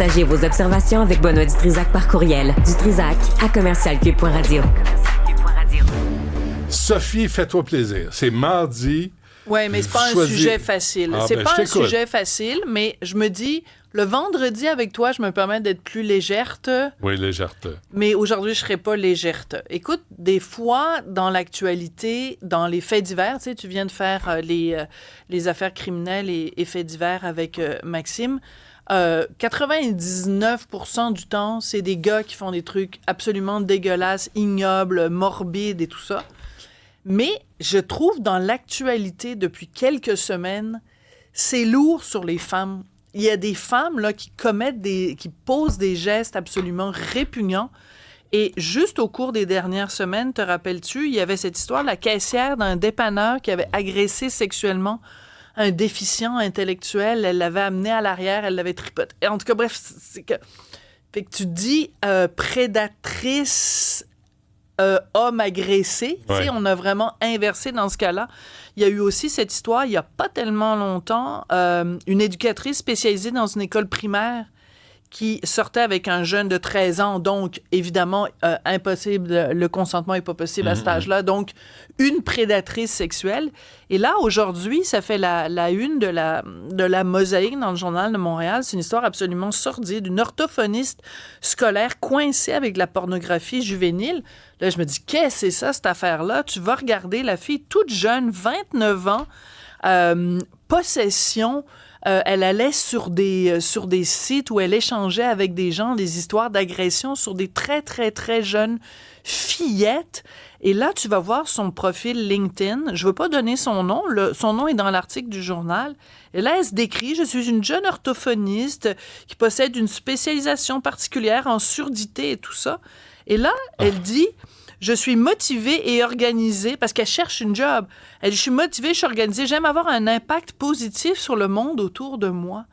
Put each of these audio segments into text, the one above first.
Partagez vos observations avec Benoît Dutrisac par courriel. dutrisac@commercialcube.radio. Sophie, fais-toi plaisir. C'est mardi. Oui, mais c'est pas un sujet facile. C'est pas un sujet facile, mais je me dis, le vendredi avec toi, je me permets d'être plus légerte. Oui, légerte. Mais aujourd'hui, je serai pas légerte. Écoute, des fois, dans l'actualité, dans les faits divers, tu sais, tu viens de faire les affaires criminelles et faits divers avec Maxime. 99% du temps, c'est des gars qui font des trucs absolument dégueulasses, ignobles, morbides et tout ça. Mais je trouve dans l'actualité depuis quelques semaines, c'est lourd sur les femmes. Il y a des femmes là, qui posent des gestes absolument répugnants. Et juste au cours des dernières semaines, te rappelles-tu, il y avait cette histoire de la caissière d'un dépanneur qui avait agressé sexuellement un déficient intellectuel. Elle l'avait amené à l'arrière, elle l'avait tripoté. En tout cas, bref, c'est que... Fait que tu dis prédatrice... homme agressé. Ouais. On a vraiment inversé dans ce cas-là. Il y a eu aussi cette histoire, il n'y a pas tellement longtemps, une éducatrice spécialisée dans une école primaire qui sortait avec un jeune de 13 ans. Donc, évidemment, impossible, le consentement n'est pas possible à cet âge-là. Donc, une prédatrice sexuelle. Et là, aujourd'hui, ça fait la une de la Mosaïque dans le Journal de Montréal. C'est une histoire absolument sordide. Une orthophoniste scolaire coincée avec la pornographie juvénile. Là, je me dis, qu'est-ce que c'est ça, cette affaire-là? Tu vas regarder la fille toute jeune, 29 ans, possession... elle allait sur des sites où elle échangeait avec des gens des histoires d'agression sur des très, très, très jeunes fillettes. Et là, tu vas voir son profil LinkedIn. Je ne veux pas donner son nom. Son nom est dans l'article du journal. Et là, elle se décrit « Je suis une jeune orthophoniste qui possède une spécialisation particulière en surdité et tout ça. » Et là, elle dit... Je suis motivée et organisée parce qu'elle cherche une job. Elle dit, je suis motivée, je suis organisée. J'aime avoir un impact positif sur le monde autour de moi.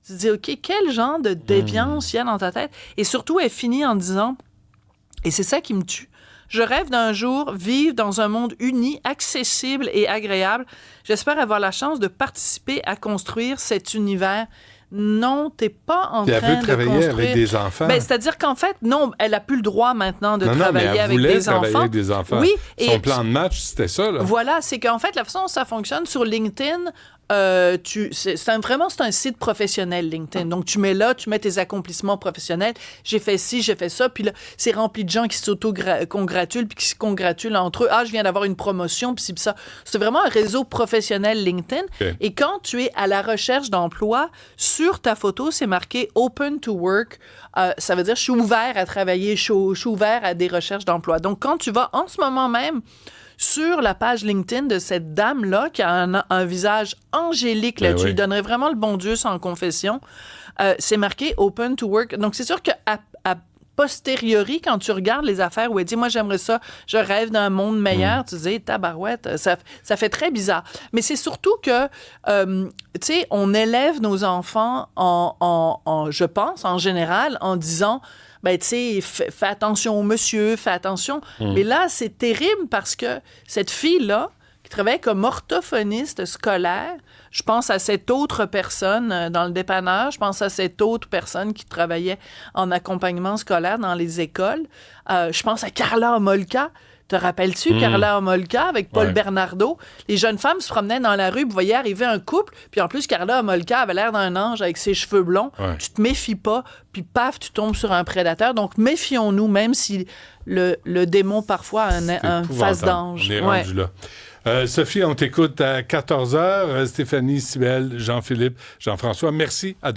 Tu te dis, OK, quel genre de déviance il y a dans ta tête? Et surtout, elle finit en disant, et c'est ça qui me tue, je rêve d'un jour vivre dans un monde uni, accessible et agréable. J'espère avoir la chance de participer à construire cet univers. Non, t'es pas en train de construire... Elle veut travailler avec des enfants. Ben, c'est-à-dire qu'en fait, non, elle n'a plus le droit maintenant de travailler avec des enfants. Travailler avec des enfants. Oui. Son plan de match, c'était ça, là. Voilà, c'est qu'en fait, la façon dont ça fonctionne sur LinkedIn... c'est un site professionnel, LinkedIn. Donc, tu mets tes accomplissements professionnels. J'ai fait ci, j'ai fait ça. Puis là, c'est rempli de gens qui s'auto-congratulent puis qui se congratulent entre eux. Ah, je viens d'avoir une promotion, puis ça. C'est vraiment un réseau professionnel, LinkedIn. Okay. Et quand tu es à la recherche d'emploi, sur ta photo, c'est marqué « Open to work ». Ça veut dire « Je suis ouvert à travailler, je suis ouvert à des recherches d'emploi ». Donc, quand tu vas en ce moment même... sur la page LinkedIn de cette dame-là, qui a un visage angélique, là, tu lui donnerais vraiment le bon Dieu sans confession, c'est marqué « Open to work ». Donc, c'est sûr qu'à posteriori, quand tu regardes les affaires où elle dit « Moi, j'aimerais ça, je rêve d'un monde meilleur », tu dis « Tabarouette », ça fait très bizarre. Mais c'est surtout que, tu sais, on élève nos enfants, je pense, en général, en disant... ben, tu sais, fais attention au monsieur, fais attention. Mais là, c'est terrible parce que cette fille-là, qui travaillait comme orthophoniste scolaire, je pense à cette autre personne dans le dépanneur, je pense à cette autre personne qui travaillait en accompagnement scolaire dans les écoles, je pense à Carla Homolka. Te rappelles-tu, Carla Homolka, avec Paul Bernardo? Les jeunes femmes se promenaient dans la rue, vous voyez arriver un couple, puis en plus, Carla Homolka avait l'air d'un ange avec ses cheveux blonds. Ouais. Tu te méfies pas, puis paf, tu tombes sur un prédateur. Donc, méfions-nous, même si le démon, parfois, a un face d'ange. On est rendu là. Sophie, on t'écoute à 14h. Stéphanie, Cybèle, Jean-Philippe, Jean-François, merci. À